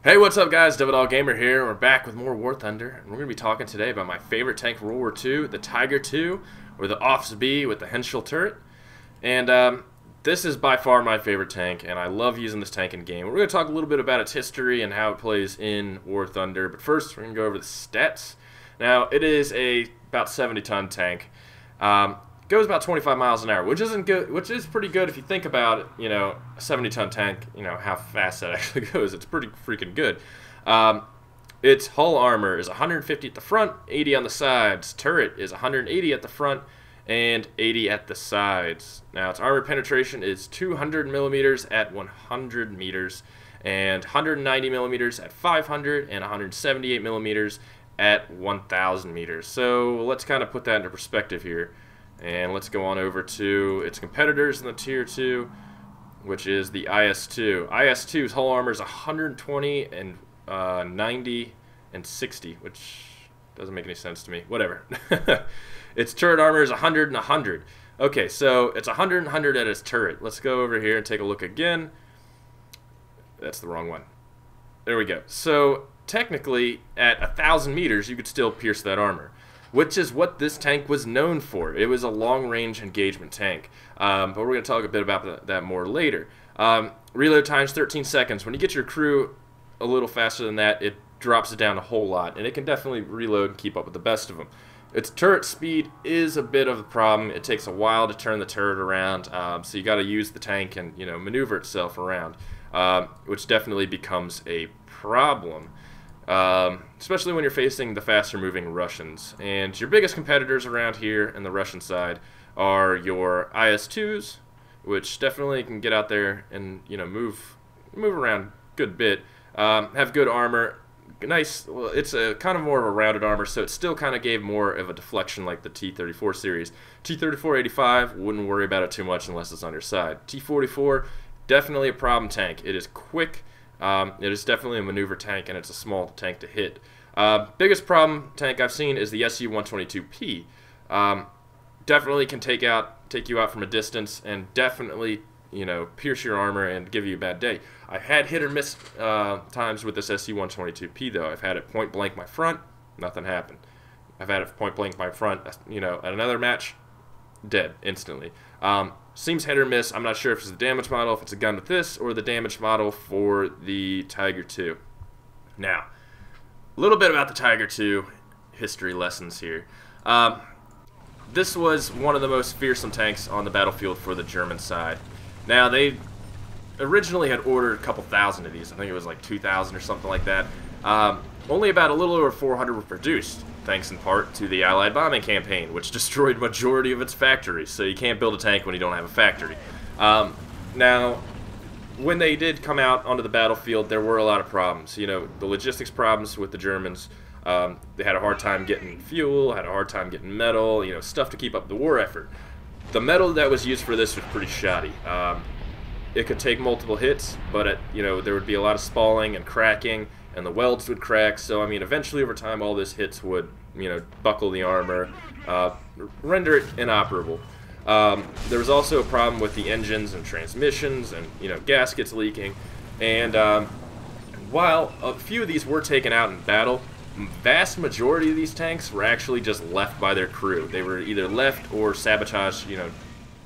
Hey, what's up guys? DevOdallGamer here. We're back with more War Thunder, and we're going to be talking today about my favorite tank from World War II, the Tiger II, or the Office B with the Henschel turret. And this is by far my favorite tank, and I love using this tank in game. We're going to talk a little bit about its history and how it plays in War Thunder, but first we're going to go over the stats. Now, it is a about 70-ton tank. Goes about 25 miles an hour, which isn't good, which is pretty good if you think about it. You know, a 70-ton tank, you know how fast that actually goes. It's pretty freaking good. Its hull armor is 150 at the front, 80 on the sides. Turret is 180 at the front and 80 at the sides. Now its armor penetration is 200 millimeters at 100 meters, and 190 millimeters at 500, and 178 millimeters at 1,000 meters. So let's kind of put that into perspective here. And let's go on over to its competitors in the Tier 2, which is the IS-2. IS-2's hull armor is 120 and 90 and 60, which doesn't make any sense to me. Whatever. Its turret armor is 100 and 100. Okay, so it's 100 and 100 at its turret. Let's go over here and take a look again. That's the wrong one. There we go. So technically, at 1,000 meters, you could still pierce that armor, which is what this tank was known for. It was a long-range engagement tank, but we're going to talk a bit about that more later. Reload time's 13 seconds. When you get your crew a little faster than that, it drops it down a whole lot, and it can definitely reload and keep up with the best of them. Its turret speed is a bit of a problem. It takes a while to turn the turret around, so you got to use the tank and maneuver itself around, which definitely becomes a problem. Especially when you're facing the faster moving Russians. And your biggest competitors around here in the Russian side are your IS-2s, which definitely can get out there and move around a good bit, have good armor, nice. Well, it's a kind of more of a rounded armor, so it still kind of gave more of a deflection like the T-34 series. T-34-85, wouldn't worry about it too much unless it's on your side. T-44, definitely a problem tank. It is quick. It is definitely a maneuver tank, and it's a small tank to hit. Biggest problem tank I've seen is the Su-122P. Definitely can take you out from a distance, and definitely pierce your armor and give you a bad day. I've had hit or miss times with this Su-122P though. I've had it point blank my front, nothing happened. I've had it point blank my front, at another match, dead instantly. Seems hit or miss. I'm not sure if it's the damage model, if it's a gun with this, or the damage model for the Tiger II. Now, a little bit about the Tiger II history lessons here. This was one of the most fearsome tanks on the battlefield for the German side. Now, they originally had ordered a couple thousand of these. I think it was like 2,000 or something like that. Only about a little over 400 were produced, thanks in part to the Allied bombing campaign, which destroyed majority of its factories. So you can't build a tank when you don't have a factory. Now, when they did come out onto the battlefield, there were a lot of problems. The logistics problems with the Germans. They had a hard time getting fuel, had a hard time getting metal, stuff to keep up the war effort. The metal that was used for this was pretty shoddy. It could take multiple hits, but there would be a lot of spalling and cracking, and the welds would crack. So I mean, eventually over time, all this hits would buckle the armor, render it inoperable. There was also a problem with the engines and transmissions, and gaskets leaking. And while a few of these were taken out in battle, vast majority of these tanks were actually just left by their crew. They were either left or sabotaged,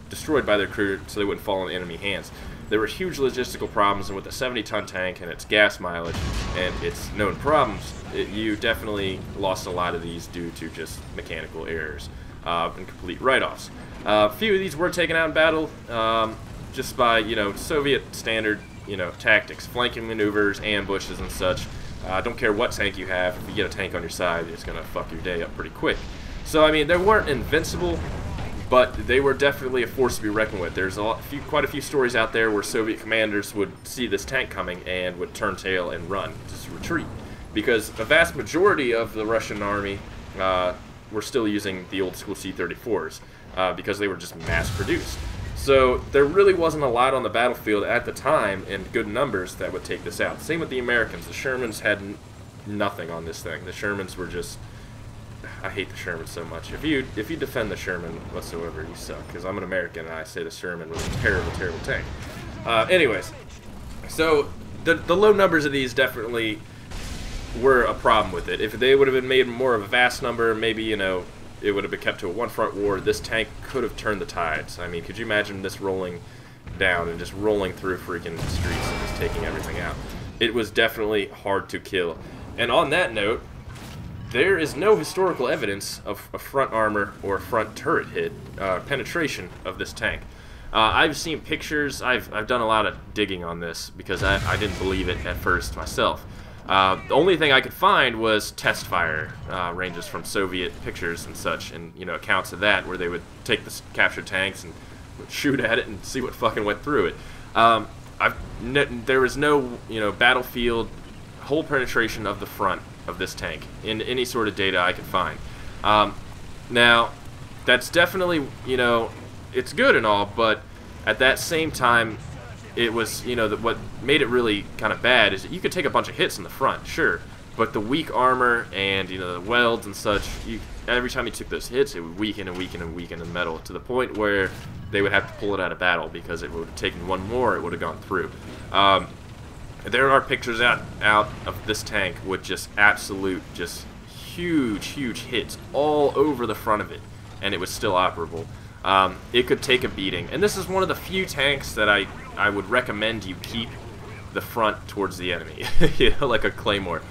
destroyed by their crew so they wouldn't fall in enemy hands. There were huge logistical problems, and with a 70-ton tank and its gas mileage and its known problems, you definitely lost a lot of these due to just mechanical errors and complete write-offs. A few of these were taken out in battle just by Soviet standard tactics, flanking maneuvers, ambushes, and such. Don't care what tank you have, if you get a tank on your side, it's gonna fuck your day up pretty quick. So I mean, they weren't invincible, but they were definitely a force to be reckoned with. There's quite a few stories out there where Soviet commanders would see this tank coming and would turn tail and run, just retreat, because a vast majority of the Russian army were still using the old school C-34s because they were just mass produced. So there really wasn't a lot on the battlefield at the time in good numbers that would take this out. Same with the Americans. The Shermans had nothing on this thing. The Shermans were just... I hate the Sherman so much. If you defend the Sherman whatsoever, you suck. Because I'm an American and I say the Sherman was a terrible, terrible tank. Anyways, so the low numbers of these definitely were a problem with it. If they would have been made more of a vast number, maybe, you know, it would have been kept to a one-front war. This tank could have turned the tides. I mean, could you imagine this rolling down and just rolling through freaking streets and just taking everything out? It was definitely hard to kill. And on that note, there is no historical evidence of a front armor or front turret hit penetration of this tank. I've seen pictures. I've done a lot of digging on this because I didn't believe it at first myself. The only thing I could find was test fire ranges from Soviet pictures and such, and, you know, accounts of that where they would take the captured tanks and would shoot at it and see what fucking went through it. There was no, you know, battlefield hole penetration of the front of this tank in any sort of data I could find. Now, that's definitely, you know, it's good and all, but at that same time, it was, you know, what made it really kind of bad is that you could take a bunch of hits in the front, sure, but the weak armor and, you know, the welds and such, every time you took those hits, it would weaken and weaken and weaken the metal to the point where they would have to pull it out of battle because it would have taken one more, it would have gone through. There are pictures out of this tank with just absolute, just huge hits all over the front of it, and it was still operable. It could take a beating, and this is one of the few tanks that I would recommend you keep the front towards the enemy, you know, like a Claymore.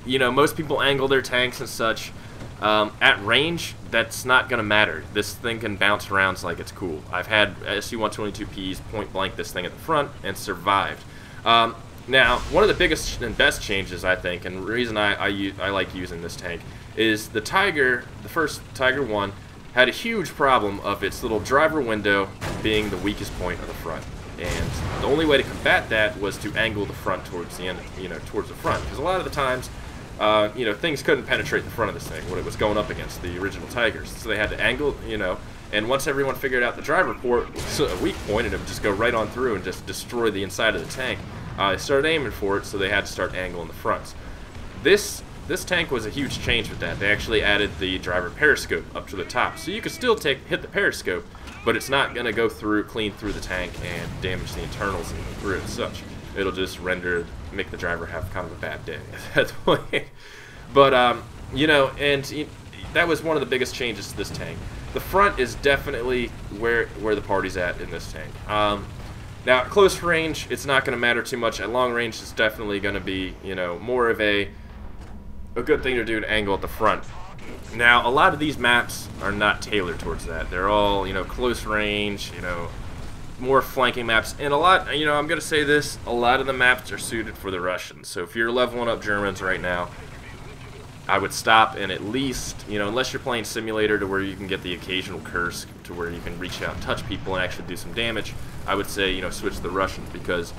You know, most people angle their tanks and such. At range, that's not going to matter. This thing can bounce around like it's cool. I've had SU-122Ps point blank this thing at the front and survived. Now, one of the biggest and best changes, I think, and the reason I like using this tank, is the Tiger, the first Tiger 1, had a huge problem of its little driver window being the weakest point of the front. And the only way to combat that was to angle the front towards the end, you know, towards the front. Because a lot of the times, you know, things couldn't penetrate the front of this thing when it was going up against the original Tigers. So they had to angle, you know, and once everyone figured out the driver port was a weak point and it would just go right on through and just destroy the inside of the tank, they started aiming for it, so they had to start angling the fronts. This tank was a huge change with that. They actually added the driver periscope up to the top, so you could still hit the periscope, but it's not going to go clean through the tank and damage the internals and through it and such. It'll just make the driver have kind of a bad day at that point. But, you know, and that was one of the biggest changes to this tank. The front is definitely where the party's at in this tank. Now, at close range, it's not going to matter too much. At long range, it's definitely going to be, you know, more of a good thing to do to angle at the front. Now, a lot of these maps are not tailored towards that. They're all, you know, close range, you know, more flanking maps, and a lot, you know, I'm going to say this, a lot of the maps are suited for the Russians. So if you're leveling up Germans right now, I would stop and at least, you know, unless you're playing simulator to where you can get the occasional curse to where you can reach out and touch people and actually do some damage, I would say, you know, switch to the Russians, because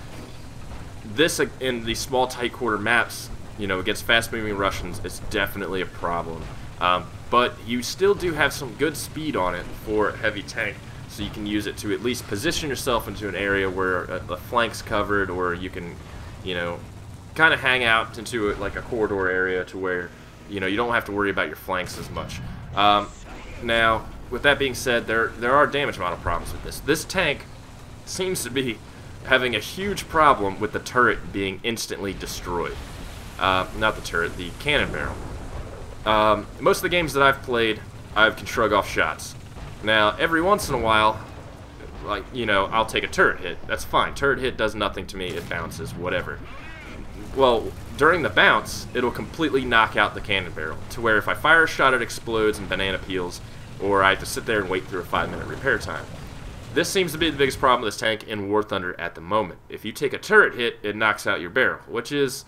this, in these small tight quarter maps, you know, against fast moving Russians, it's definitely a problem. But you still do have some good speed on it for a heavy tank, so you can use it to at least position yourself into an area where a flank's covered, or you can, you know, kind of hang out into like a corridor area to where, you know, you don't have to worry about your flanks as much. Now, with that being said, there are damage model problems with this. This tank seems to be having a huge problem with the turret being instantly destroyed. Not the turret, the cannon barrel. Most of the games that I've played, I can shrug off shots. Now, every once in a while, like, you know, I'll take a turret hit. That's fine. Turret hit does nothing to me. It bounces, whatever. Well, during the bounce, it'll completely knock out the cannon barrel, to where if I fire a shot, it explodes and banana peels, or I have to sit there and wait through a 5-minute repair time. This seems to be the biggest problem with this tank in War Thunder at the moment. If you take a turret hit, it knocks out your barrel, which is,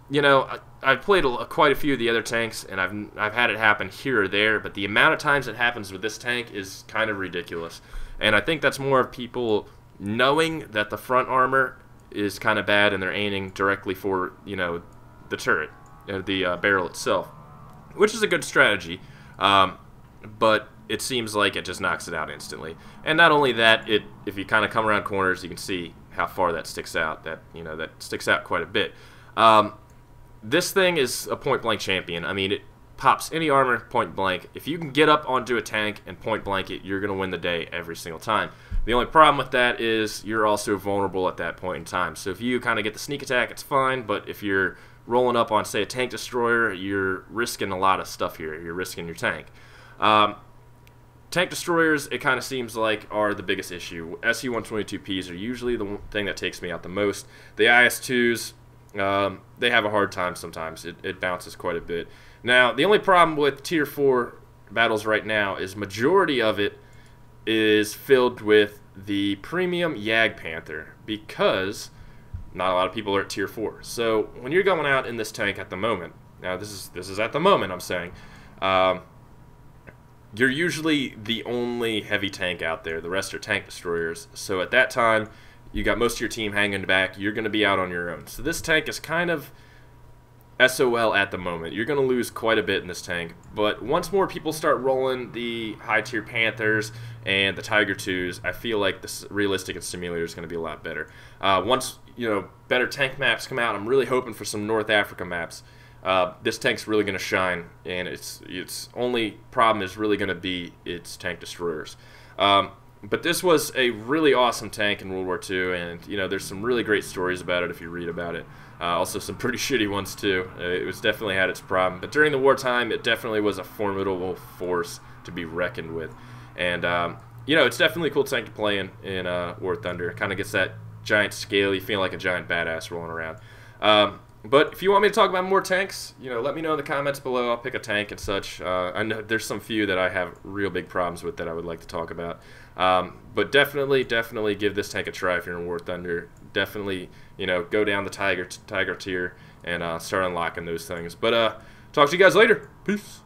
you know, I've played quite a few of the other tanks, and I've had it happen here or there, but the amount of times it happens with this tank is kind of ridiculous. And I think that's more of people knowing that the front armor is kind of bad, and they're aiming directly for, you know, the turret, the barrel itself, which is a good strategy, but it seems like it just knocks it out instantly. And not only that, if you kind of come around corners, you can see how far that sticks out. That sticks out quite a bit. This thing is a point-blank champion. I mean, pops any armor point blank. If you can get up onto a tank and point blank it, you're going to win the day every single time. The only problem with that is you're also vulnerable at that point in time. So if you kind of get the sneak attack, it's fine, but if you're rolling up on, say, a tank destroyer, you're risking a lot of stuff here. You're risking your tank. Tank destroyers, it kind of seems like, are the biggest issue. SU-122Ps are usually the thing that takes me out the most. The IS-2s, they have a hard time sometimes. It bounces quite a bit. Now, the only problem with Tier 4 battles right now is majority of it is filled with the premium Jagdpanther, because not a lot of people are at Tier 4. So when you're going out in this tank at the moment, now this is at the moment I'm saying, you're usually the only heavy tank out there. The rest are tank destroyers. So at that time, you got most of your team hanging back. You're going to be out on your own. So this tank is kind of SOL at the moment. You're going to lose quite a bit in this tank. But once more people start rolling the high-tier Panthers and the Tiger 2s, I feel like this realistic and simulator is going to be a lot better. Once better tank maps come out, I'm really hoping for some North Africa maps. This tank's really going to shine, and its only problem is really going to be its tank destroyers. But this was a really awesome tank in World War II, and there's some really great stories about it if you read about it. Also some pretty shitty ones too. It was definitely had its problem, but during the wartime, it definitely was a formidable force to be reckoned with. And it's definitely a cool tank to play in War Thunder. It kind of gets that giant scale. You feel like a giant badass rolling around. But if you want me to talk about more tanks, let me know in the comments below. I'll pick a tank and such. I know there's some few that I have real big problems with that I would like to talk about. But definitely give this tank a try if you're in War Thunder. Definitely, go down the Tiger tier and start unlocking those things. But talk to you guys later. Peace.